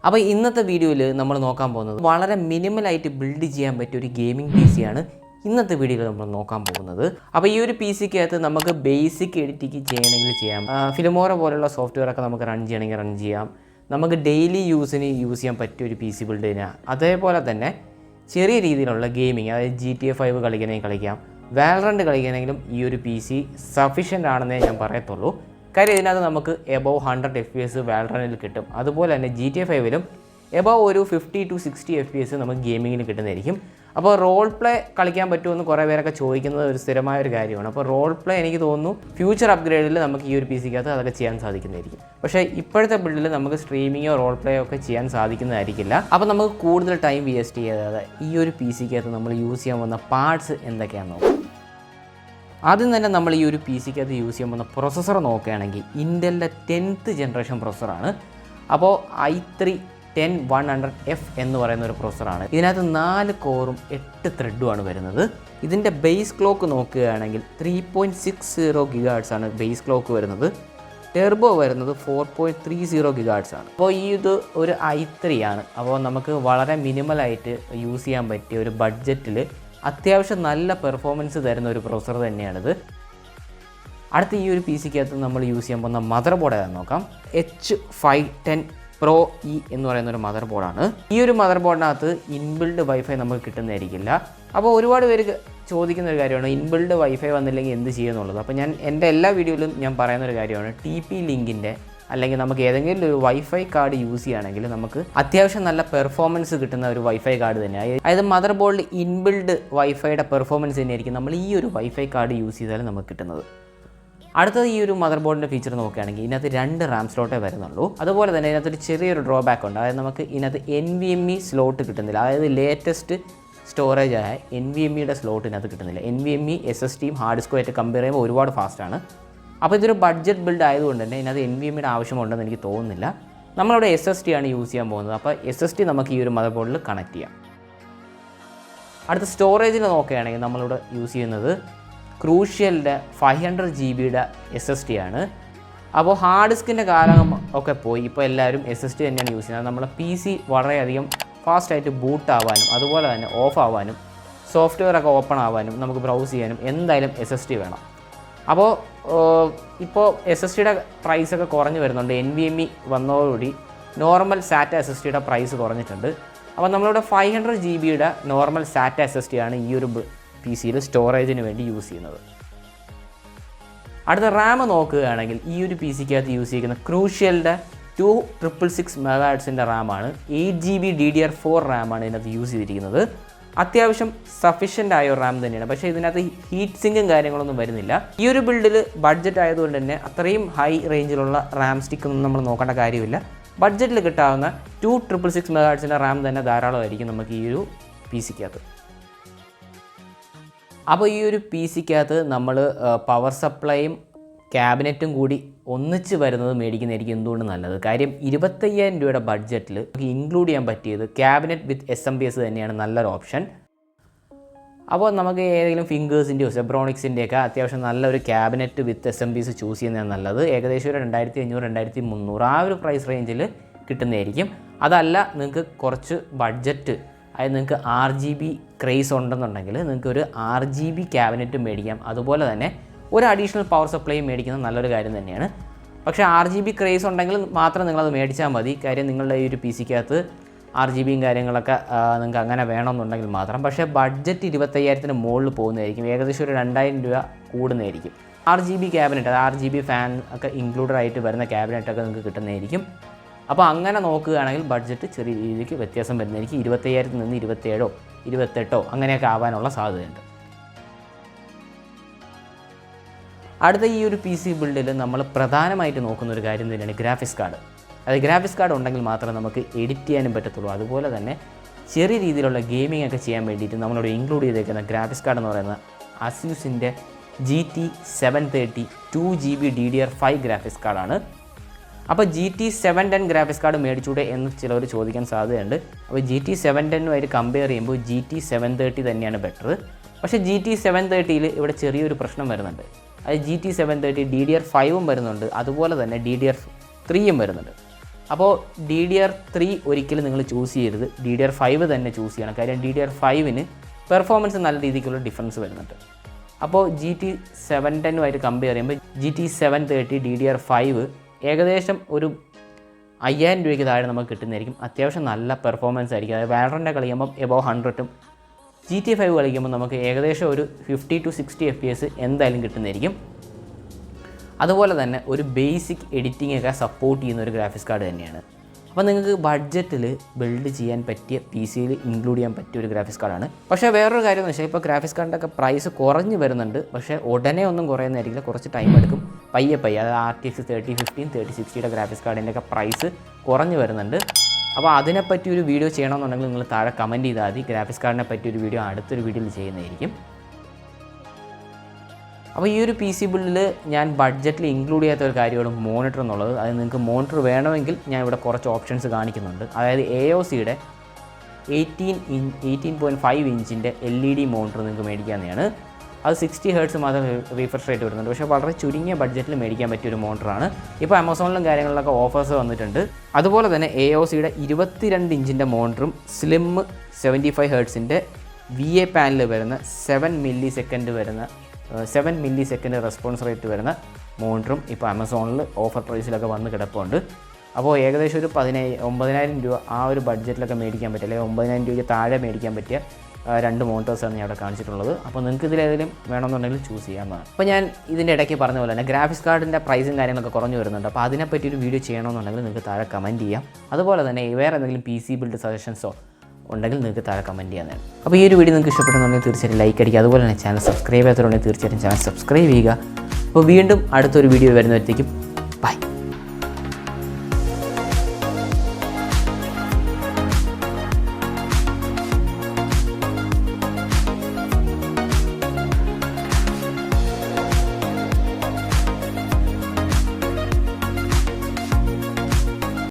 അപ്പോൾ ഇന്നത്തെ വീഡിയോയിൽ നമ്മൾ നോക്കാൻ പോകുന്നത് വളരെ മിനിമലായിട്ട് ബിൽഡ് ചെയ്യാൻ പറ്റിയ ഒരു ഗെയിമിംഗ് പി സിയാണ് ഇന്നത്തെ വീഡിയോയിൽ നമ്മൾ നോക്കാൻ പോകുന്നത്. അപ്പോൾ ഈ ഒരു പി സിക്കകത്ത് നമുക്ക് ബേസിക് എഡിറ്റിംഗ് ചെയ്യണമെങ്കിൽ ചെയ്യാം, ഫിലിമോറ പോലുള്ള സോഫ്റ്റ്വെയർ ഒക്കെ നമുക്ക് റൺ ചെയ്യണമെങ്കിൽ റൺ ചെയ്യാം, നമുക്ക് ഡെയിലി യൂസിന് യൂസ് ചെയ്യാൻ പറ്റിയ ഒരു പി സി ബിൽഡ് ചെയ്യാം. അതേപോലെ തന്നെ ചെറിയ രീതിയിലുള്ള ഗെയിമിങ്, അതായത് GTA 5 കളിക്കണമെങ്കിൽ കളിക്കാം, വാലറന്റ് കളിക്കണമെങ്കിലും ഈ ഒരു പി സി സഫീഷ്യൻ്റ് ആണെന്നേ ഞാൻ പറയത്തുള്ളൂ. കാര്യം ഇതിനകത്ത് നമുക്ക് എബവ് 100 FPS വാലറന്റിൽ കിട്ടും. അതുപോലെ തന്നെ GTA 5ലും എബവ് ഒരു 50 to 60 FPS നമുക്ക് ഗെയിമിങ്ങിന് കിട്ടുന്നതായിരിക്കും. അപ്പോൾ റോൾ പ്ലേ കളിക്കാൻ പറ്റുമെന്ന് കുറേ പേരൊക്കെ ചോദിക്കുന്നത് ഒരു സ്ഥിരമായ ഒരു കാര്യമാണ്. അപ്പോൾ റോൾ പ്ലേ എനിക്ക് തോന്നുന്നു ഫ്യൂച്ചർ അപ്ഗ്രേഡിൽ നമുക്ക് ഈ ഒരു പി സിക്കകത്ത് അതൊക്കെ ചെയ്യാൻ സാധിക്കുന്നതായിരിക്കും. പക്ഷേ ഇപ്പോഴത്തെ ബിൽഡിൽ നമുക്ക് സ്ട്രീമിങ്ങോ റോൾ പ്ലേയോ ഒക്കെ ചെയ്യാൻ സാധിക്കുന്നതായിരിക്കില്ല. അപ്പോൾ നമുക്ക് കൂടുതൽ ടൈം വേസ്റ്റ് ചെയ്യാതെ ഈ ഒരു പി സിക്കകത്ത് നമ്മൾ യൂസ് ചെയ്യാൻ പോകുന്ന പാർട്സ് എന്തൊക്കെയാണെന്ന് നോക്കാം. ആദ്യം തന്നെ നമ്മൾ ഈ ഒരു പി സിക്കകത്ത് യൂസ് ചെയ്യാൻ പോകുന്ന പ്രൊസസ്സർ നോക്കുകയാണെങ്കിൽ ഇൻ്റലിൻ്റെ 10th ജനറേഷൻ പ്രൊസസ്സറാണ്. അപ്പോൾ i3-10100F എന്ന് പറയുന്ന ഒരു പ്രൊസസ്സറാണ്. ഇതിനകത്ത് 4 കോറും 8 ത്രെഡുമാണ് വരുന്നത്. ഇതിൻ്റെ ബേസ് ക്ലോക്ക് നോക്കുകയാണെങ്കിൽ 3.60 GHz ആണ് ബേസ് ക്ലോക്ക് വരുന്നത്. ടെർബോ വരുന്നത് 4.30 GHz ആണ്. അപ്പോൾ ഇത് ഒരു i3 ആണ്. അപ്പോൾ നമുക്ക് വളരെ മിനിമലായിട്ട് യൂസ് ചെയ്യാൻ പറ്റിയ ഒരു ബഡ്ജറ്റിൽ അത്യാവശ്യം നല്ല പെർഫോമൻസ് തരുന്ന ഒരു പ്രൊസസ്സർ തന്നെയാണിത്. അടുത്ത ഈ ഒരു പി സിക്കകത്ത് നമ്മൾ യൂസ് ചെയ്യാൻ പോകുന്ന മദർ ബോർഡ് ഏതാണെന്ന് നോക്കാം. H510 Pro E എന്ന് പറയുന്ന ഒരു മദർ ബോർഡാണ്. ഈ ഒരു മദർ ബോർഡിനകത്ത് ഇൻബിൽഡ് വൈഫൈ നമുക്ക് കിട്ടുന്നതായിരിക്കില്ല. അപ്പോൾ ഒരുപാട് പേര് ചോദിക്കുന്ന ഒരു കാര്യമാണ് ഇൻബിൽഡ് വൈഫൈ വന്നില്ലെങ്കിൽ എന്ത് ചെയ്യുമെന്നുള്ളത്. അപ്പോൾ എൻ്റെ എല്ലാ വീഡിയോയിലും ഞാൻ പറയുന്ന ഒരു കാര്യമാണ് TP ലിങ്കിൻ്റെ അല്ലെങ്കിൽ നമുക്ക് ഏതെങ്കിലും ഒരു വൈഫൈ കാർഡ് യൂസ് ചെയ്യുകയാണെങ്കിൽ നമുക്ക് അത്യാവശ്യം നല്ല പെർഫോമൻസ് കിട്ടുന്ന ഒരു വൈഫൈ കാർഡ് തന്നെയാണ്. അതായത് മദർ ബോർഡിൽ ഇൻബിൽഡ് വൈഫൈയുടെ പെർഫോമൻസ് തന്നെയായിരിക്കും നമ്മൾ ഈ ഒരു വൈഫൈ കാർഡ് യൂസ് ചെയ്താലും നമുക്ക് കിട്ടുന്നത്. അടുത്തത് ഈ ഒരു മദർ ബോർഡിൻ്റെ ഫീച്ചർ നോക്കുകയാണെങ്കിൽ ഇതിനകത്ത് 2 RAM സ്ലോട്ടേ വരുന്നുള്ളൂ. അതുപോലെ തന്നെ ഇതിനകത്തൊരു ചെറിയൊരു ഡ്രോബാക്ക് ഉണ്ട്. അതായത് നമുക്ക് ഇതിനകത്ത് NVMe സ്ലോട്ട് കിട്ടുന്നില്ല. അതായത് ലേറ്റസ്റ്റ് സ്റ്റോറേജ് ആയ NVMeയുടെ സ്ലോട്ട് ഇതിനകത്ത് കിട്ടുന്നില്ല. NVMe SSDയും ഹാർഡ് ഡിസ്കും ആയിട്ട് കമ്പയർ ചെയ്യുമ്പോൾ ഒരുപാട് ഫാസ്റ്റാണ്. അപ്പോൾ ഇതൊരു ബഡ്ജറ്റ് ബിൽഡ് ആയതുകൊണ്ട് തന്നെ ഇതിനകത്ത് NVMeയുടെ ആവശ്യമുണ്ടെന്ന് എനിക്ക് തോന്നുന്നില്ല. നമ്മളിവിടെ SSD ആണ് യൂസ് ചെയ്യാൻ പോകുന്നത്. അപ്പോൾ SSD നമുക്ക് ഈ ഒരു മദർ ബോർഡിൽ കണക്ട് ചെയ്യാം. അടുത്ത സ്റ്റോറേജിൽ നോക്കുകയാണെങ്കിൽ നമ്മളിവിടെ യൂസ് ചെയ്യുന്നത് ക്രൂഷ്യലിൻ്റെ 500 GB SSD ആണ്. അപ്പോൾ ഹാർഡ് ഡിസ്കിൻ്റെ കാലം ഒക്കെ പോയി ഇപ്പോൾ എല്ലാവരും SSD തന്നെയാണ് യൂസ് ചെയ്യുന്നത്. നമ്മളെ പി സി വളരെയധികം ഫാസ്റ്റായിട്ട് ബൂട്ട് ആവാനും അതുപോലെ തന്നെ ഓഫ് ആവാനും സോഫ്റ്റ്വെയർ ഒക്കെ ഓപ്പൺ ആവാനും നമുക്ക് ബ്രൗസ് ചെയ്യാനും എന്തായാലും SSD വേണം. അപ്പോൾ ഇപ്പോൾ SSDയുടെ പ്രൈസൊക്കെ കുറഞ്ഞ് വരുന്നുണ്ട്. NVMe വന്നതോടുകൂടി നോർമൽ സാറ്റ SSDയുടെ പ്രൈസ് കുറഞ്ഞിട്ടുണ്ട്. അപ്പോൾ നമ്മളിവിടെ 500 GB നോർമൽ സാറ്റ SSD ആണ് ഈ ഒരു പി സിയിൽ സ്റ്റോറേജിന് വേണ്ടി യൂസ് ചെയ്യുന്നത്. അടുത്ത റാം നോക്കുകയാണെങ്കിൽ ഈ ഒരു പി സിക്കകത്ത് യൂസ് ചെയ്യുന്ന ക്രൂഷ്യലിൻ്റെ 2666 MHz റാമാണ്. 8 GB DDR4 റാമാണ് ഇതിനകത്ത് യൂസ് ചെയ്തിരിക്കുന്നത്. അത്യാവശ്യം സഫീഷ്യൻ്റ് ആയ ഒരു റാം തന്നെയാണ്. പക്ഷേ ഇതിനകത്ത് ഹീറ്റ് സിങ്കും കാര്യങ്ങളൊന്നും വരുന്നില്ല. ഈ ഒരു ബിൽഡിൽ ബഡ്ജറ്റ് ആയതുകൊണ്ട് തന്നെ അത്രയും ഹൈ റേഞ്ചിലുള്ള റാം സ്റ്റിക്കൊന്നും നമ്മൾ നോക്കേണ്ട കാര്യമില്ല. ബഡ്ജറ്റിൽ കിട്ടാവുന്ന 2666 MHz റാം തന്നെ ധാരാളമായിരിക്കും നമുക്ക് ഈ ഒരു പി സിക്കകത്ത്. അപ്പോൾ ഈ ഒരു പി സിക്കകത്ത് നമ്മൾ പവർ സപ്ലൈയും ക്യാബിനറ്റും കൂടി ഒന്നിച്ച് വരുന്നത് മേടിക്കുന്നതായിരിക്കും എന്തുകൊണ്ട് നല്ലത്. കാര്യം 25,000 രൂപയുടെ ബഡ്ജറ്റിൽ നമുക്ക് ഇൻക്ലൂഡ് ചെയ്യാൻ പറ്റിയത് ക്യാബിനറ്റ് വിത്ത് SMPS തന്നെയാണ് നല്ലൊരു ഓപ്ഷൻ. അപ്പോൾ നമുക്ക് ഏതെങ്കിലും ഫിംഗേഴ്സിൻ്റെയോ സെബ്രോണിക്സിൻ്റെയൊക്കെ അത്യാവശ്യം നല്ലൊരു ക്യാബിനറ്റ് വിത്ത് SMPS ചൂസ് ചെയ്യുന്നതാണ് നല്ലത്. ഏകദേശം ഒരു 2500-2300 ആ ഒരു പ്രൈസ് റേഞ്ചിൽ കിട്ടുന്നതായിരിക്കും. അതല്ല നിങ്ങൾക്ക് കുറച്ച് ബഡ്ജറ്റ്, അതായത് നിങ്ങൾക്ക് RGB ക്രേസ് ഉണ്ടെന്നുണ്ടെങ്കിൽ നിങ്ങൾക്ക് ഒരു RGB ക്യാബിനറ്റ് മേടിക്കാം. അതുപോലെ തന്നെ ഒരു അഡീഷണൽ പവർ സപ്ലൈയും മേടിക്കുന്നത് നല്ലൊരു കാര്യം തന്നെയാണ്. പക്ഷേ RGB ക്രേസ് ഉണ്ടെങ്കിൽ മാത്രം നിങ്ങളത് മേടിച്ചാൽ മതി. കാര്യം നിങ്ങളുടെ ഈ ഒരു പി സിക്കകത്ത് RGBയും കാര്യങ്ങളൊക്കെ നിങ്ങൾക്ക് അങ്ങനെ വേണമെന്നുണ്ടെങ്കിൽ മാത്രം. പക്ഷേ ബഡ്ജറ്റ് 25,000-ന് മുകളിൽ പോകുന്നതായിരിക്കും. ഏകദേശം ഒരു 2,000 രൂപ കൂടുന്നതായിരിക്കും. RGB ക്യാബിനറ്റ്, അത് RGB ഫാൻ ഒക്കെ ഇൻക്ലൂഡഡ് ആയിട്ട് വരുന്ന ക്യാബിനറ്റൊക്കെ നിങ്ങൾക്ക് കിട്ടുന്നതായിരിക്കും. അപ്പോൾ അങ്ങനെ നോക്കുകയാണെങ്കിൽ ബഡ്ജറ്റ് ചെറിയ രീതിക്ക് വ്യത്യാസം വരുന്നതായിരിക്കും. 25,000-ൽ നിന്ന് 27,000 28,000 അങ്ങനെയൊക്കെ ആവാനുള്ള സാധ്യതയുണ്ട്. അടുത്ത ഈ ഒരു പി സി ബിൽഡിൽ നമ്മൾ പ്രധാനമായിട്ട് നോക്കുന്ന ഒരു കാര്യം തന്നെയാണ് ഗ്രാഫിക്സ് കാർഡ്. അതായത് ഗ്രാഫിക്സ് കാർഡ് ഉണ്ടെങ്കിൽ മാത്രമേ നമുക്ക് എഡിറ്റ് ചെയ്യാനും പറ്റത്തുള്ളൂ. അതുപോലെ തന്നെ ചെറിയ രീതിയിലുള്ള ഗെയിമിംഗ് ഒക്കെ ചെയ്യാൻ വേണ്ടിയിട്ട് നമ്മളിവിടെ ഇൻക്ലൂഡ് ചെയ്തേക്കുന്ന ഗ്രാഫിക്സ് കാർഡ് എന്ന് പറയുന്നത് അസ്യൂസിൻ്റെ GT 730 2 GB DDR5 ഗ്രാഫിക്സ് കാർഡാണ്. അപ്പോൾ GT 710 ഗ്രാഫിക്സ് കാർഡ് മേടിച്ചൂടെ എന്ന് ചിലർ ചോദിക്കാൻ സാധ്യതയുണ്ട്. അപ്പോൾ GT 710 കമ്പയർ ചെയ്യുമ്പോൾ GT 730 തന്നെയാണ് ബെറ്റർ. പക്ഷേ GT 730ൽ ഇവിടെ ചെറിയൊരു പ്രശ്നം വരുന്നുണ്ട്. അത് GT 730 DDR5 വരുന്നുണ്ട്, അതുപോലെ തന്നെ DDR3 വരുന്നുണ്ട്. അപ്പോൾ DDR3 ഒരിക്കലും നിങ്ങൾ ചൂസ് ചെയ്യരുത്, DDR5 തന്നെ ചൂസ് ചെയ്യണം. കാര്യം DDR5-ന് പെർഫോമൻസ് നല്ല രീതിക്കുള്ള ഡിഫറൻസ് വരുന്നുണ്ട്. അപ്പോൾ GT 710 കമ്പയർ ചെയ്യുമ്പോൾ GT 730 DDR5 ഏകദേശം ഒരു 5000 രൂപയ്ക്ക് താഴെ നമുക്ക് കിട്ടുന്നതായിരിക്കും. അത്യാവശ്യം നല്ല പെർഫോമൻസ് ആയിരിക്കും. അതായത് വാലറൻ്റ് കളിക്കുമ്പോൾ എബോവ് 100ഉം GTA 5 കളിക്കുമ്പോൾ നമുക്ക് ഏകദേശം ഒരു 50 to 60 FPS എന്തായാലും കിട്ടുന്നതായിരിക്കും. അതുപോലെ തന്നെ ഒരു ബേസിക് എഡിറ്റിംഗ് ഒക്കെ സപ്പോർട്ട് ചെയ്യുന്ന ഒരു ഗ്രാഫിക്സ് കാർഡ് തന്നെയാണ്. അപ്പോൾ നിങ്ങൾക്ക് ബഡ്ജറ്റിൽ ബിൽഡ് ചെയ്യാൻ പറ്റിയ PC-യിൽ ഇൻക്ലൂഡ് ചെയ്യാൻ പറ്റിയ ഒരു ഗ്രാഫിക്സ് കാർഡാണ്. പക്ഷേ വേറൊരു കാര്യം എന്ന് വെച്ചാൽ ഇപ്പോൾ ഗ്രാഫിക്സ് കാർഡിൻ്റെ പ്രൈസ് കുറഞ്ഞ് വരുന്നുണ്ട്. പക്ഷേ ഉടനെ ഒന്നും കുറയുന്നതായിരിക്കില്ല, കുറച്ച് ടൈം എടുക്കും. പയ്യെ അതായത് RTX 3050 3060 ഗ്രാഫിക്സ് കാർഡിൻ്റെയൊക്കെ പ്രൈസ് കുറഞ്ഞ് വരുന്നുണ്ട്. അപ്പോൾ അതിനെപ്പറ്റി ഒരു വീഡിയോ ചെയ്യണമെന്നുണ്ടെങ്കിൽ നിങ്ങൾ താഴെ കമൻറ്റ് ചെയ്താൽ മതി. ഗ്രാഫിക്സ് കാർഡിനെ പറ്റി ഒരു വീഡിയോ അടുത്തൊരു വീഡിയോയിൽ ചെയ്യുന്നതായിരിക്കും. അപ്പോൾ ഈ ഒരു PC ബിൽഡിൽ ഞാൻ ബഡ്ജറ്റിൽ ഇൻക്ലൂഡ് ചെയ്യാത്ത ഒരു കാര്യമാണ് മോണിറ്റർ എന്നുള്ളത്. അത് നിങ്ങൾക്ക് മോണിറ്റർ വേണമെങ്കിൽ ഞാൻ ഇവിടെ കുറച്ച് ഓപ്ഷൻസ് കാണിക്കുന്നുണ്ട്. അതായത് AOCയുടെ 18.5 ഇഞ്ചിൻ്റെ LED മോണിറ്റർ നിങ്ങൾക്ക് മേടിക്കാവുന്നതാണ്. അത് 60 Hz മാത്രം റീഫ്രഷ് റേറ്റ് വരുന്നുണ്ട്. പക്ഷേ വളരെ ചുരുങ്ങിയ ബഡ്ജറ്റിൽ മേടിക്കാൻ പറ്റിയൊരു മോണിറ്ററാണ്. ഇപ്പോൾ ആമസോണിലും കാര്യങ്ങളിലൊക്കെ ഓഫേഴ്സ് വന്നിട്ടുണ്ട്. അതുപോലെ തന്നെ AOCയുടെ 22 ഇഞ്ചിൻ്റെ മോണിറ്ററും സ്ലിം 75 Hz VA പാനൽ വരുന്ന 7 മില്ലി സെക്കൻഡ് റെസ്പോൺസ് റേറ്റ് വരുന്ന മോണിറ്ററും ഇപ്പോൾ ആമസോണിൽ ഓഫർ പ്രൈസിലൊക്കെ വന്ന് കിടപ്പുണ്ട്. അപ്പോൾ ഏകദേശം ഒരു 9,000 രൂപ ആ ഒരു ബഡ്ജറ്റിലൊക്കെ മേടിക്കാൻ പറ്റിയ, അല്ലെങ്കിൽ 9,000 രൂപയ്ക്ക് താഴെ മേടിക്കാൻ പറ്റിയ 2 മോണിറ്റേഴ്സാണ് ഞാൻ അവിടെ കാണിച്ചിട്ടുള്ളത്. അപ്പോൾ നിങ്ങൾക്ക് ഇതിലേതെങ്കിലും വേണമെന്നുണ്ടെങ്കിൽ ചൂസ് ചെയ്യാവുന്നതാണ്. അപ്പോൾ ഞാൻ ഇതിൻ്റെ ഇടയ്ക്ക് പറഞ്ഞ പോലെ തന്നെ ഗ്രാഫിക്സ് കാർഡിൻ്റെ പ്രൈസും കാര്യങ്ങളൊക്കെ കുറഞ്ഞു വരുന്നുണ്ട്. അപ്പോൾ അതിനെപ്പറ്റി ഒരു വീഡിയോ ചെയ്യണമെന്നുണ്ടെങ്കിൽ നിങ്ങൾക്ക് താഴെ കമൻറ്റ് ചെയ്യാം. അതുപോലെ തന്നെ വേറെ എന്തെങ്കിലും PC ബിൽഡ് സജഷൻസോ ഉണ്ടെങ്കിൽ നിങ്ങൾക്ക് താഴെ കമൻറ്റ് ചെയ്യാനാണ്. അപ്പോൾ ഈ ഒരു വീഡിയോ നിങ്ങൾക്ക് ഇഷ്ടപ്പെടുന്നുണ്ടെങ്കിൽ തീർച്ചയായിട്ടും ലൈക്ക് അടിക്കുക. അതുപോലെ തന്നെ ചാനൽ സബ്സ്ക്രൈബ് ചെയ്യാത്തവരുണ്ടെങ്കിൽ തീർച്ചയായിട്ടും ചാനൽ സബ്സ്ക്രൈബ് ചെയ്യുക. അപ്പോൾ വീണ്ടും അടുത്തൊരു വീഡിയോ വരുന്നവരത്തേക്കും ബൈ.